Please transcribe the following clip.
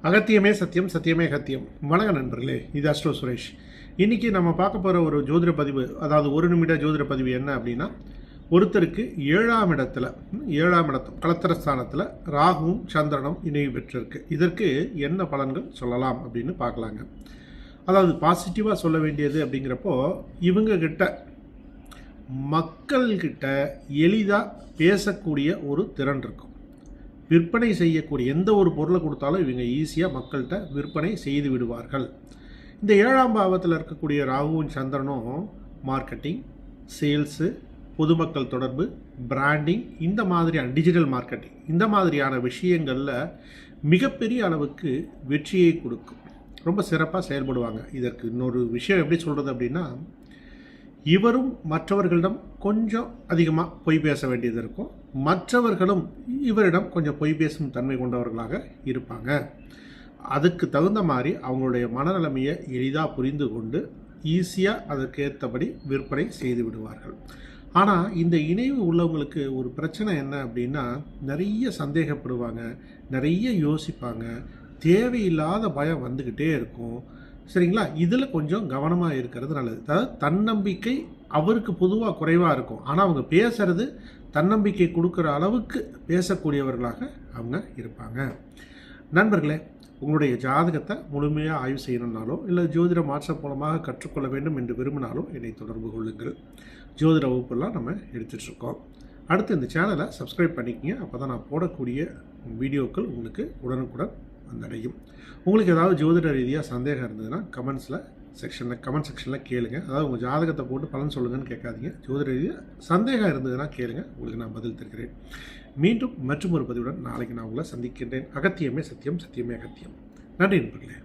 அகத்தியமே சத்தியம், சத்தியமே அகத்தியம். வணக்கம் நண்பர்களே, இது அஸ்ட்ரோ சுரேஷ். இன்றைக்கி நம்ம பார்க்க போகிற ஒரு ஜோதிட பதிவு, அதாவது ஒரு நிமிட ஜோதிட பதிவு என்ன அப்படின்னா, ஒருத்தருக்கு ஏழாம் இடத்தும் களத்திரஸ்தானத்தில் ராகுவும் சந்திரனும் இணைவு பெற்றிருக்கு. இதற்கு என்ன பலன்கள் சொல்லலாம் அப்படின்னு பார்க்கலாங்க. அதாவது பாசிட்டிவாக சொல்ல வேண்டியது அப்படிங்கிறப்போ, இவங்கக்கிட்ட மக்கள்கிட்ட எளிதாக பேசக்கூடிய ஒரு திறன் இருக்கும். விற்பனை செய்யக்கூடிய எந்த ஒரு பொருளை கொடுத்தாலும் இவங்க ஈஸியாக மக்கள்கிட்ட விற்பனை செய்து விடுவார்கள். இந்த 7ஆம் பாவத்தில் இருக்கக்கூடிய ராகுவும் சந்திரனும் மார்க்கெட்டிங், சேல்ஸு, பொதுமக்கள் தொடர்பு, பிராண்டிங், இந்த மாதிரியான டிஜிட்டல் மார்க்கெட்டிங், இந்த மாதிரியான விஷயங்களில் மிகப்பெரிய அளவுக்கு வெற்றியை கொடுக்கும். ரொம்ப சிறப்பாக செயல்படுவாங்க. இதற்கு இன்னொரு விஷயம் எப்படி சொல்கிறது அப்படின்னா, இவரும் மற்றவர்களிடம் கொஞ்சம் அதிகமாக பொய் பேச வேண்டியது இருக்கும். மற்றவர்களும் இவரிடம் கொஞ்சம் பொய் பேசும் தன்மை கொண்டவர்களாக இருப்பாங்க. அதுக்கு தகுந்த மாதிரி அவங்களுடைய மனநிலைமையை எளிதாக புரிந்து கொண்டு ஈஸியாக அதற்கேற்றபடி விற்பனை செய்து விடுவார்கள். ஆனால் இந்த இணைவு உள்ளவங்களுக்கு ஒரு பிரச்சனை என்ன அப்படின்னா, நிறைய சந்தேகப்படுவாங்க, நிறைய யோசிப்பாங்க, தேவையில்லாத பயம் வந்துக்கிட்டே இருக்கும். சரிங்களா? இதில் கொஞ்சம் கவனமாக இருக்கிறது நல்லது. அதாவது தன்னம்பிக்கை அவருக்கு பொதுவாக குறைவாக இருக்கும். ஆனால் அவங்க பேசுகிறது தன்னம்பிக்கை கொடுக்குற அளவுக்கு பேசக்கூடியவர்களாக அவங்க இருப்பாங்க. நண்பர்களே, உங்களுடைய ஜாதகத்தை முழுமையாக ஆய்வு செய்யணும்னாலோ இல்லை ஜோதிடம் வாட்ஸ்அப் மூலமாக கற்றுக்கொள்ள வேண்டும் என்று விரும்பினாலோ என்னை தொடர்பு கொள்ளுங்கள். ஜோதிட வகுப்பெல்லாம் நம்ம எடுத்துகிட்ருக்கோம். அடுத்து இந்த சேனலை சப்ஸ்கிரைப் பண்ணிக்கங்க. அப்போ தான் நான் போடக்கூடிய வீடியோக்கள் உங்களுக்கு உடனுக்குடன் வந்தடையும். உங்களுக்கு ஏதாவது ஜோதிட ரீதியாக சந்தேகம் இருந்ததுன்னா கமெண்ட் செக்ஷனில் கேளுங்க. அதாவது உங்கள் ஜாதகத்தை போட்டு பலன் சொல்லுங்கன்னு கேட்காதீங்க. ஜோதிட ரீதியாக சந்தேகம் இருந்ததுன்னா கேளுங்க, உங்களுக்கு நான் பதில் தருகிறேன். மீண்டும் மற்றும் ஒரு பதிவுடன் நாளைக்கு நான் உங்களை சந்திக்கின்றேன். அகத்தியமே சத்தியம், சத்தியமே அகத்தியம். நன்றி நண்பர்களே.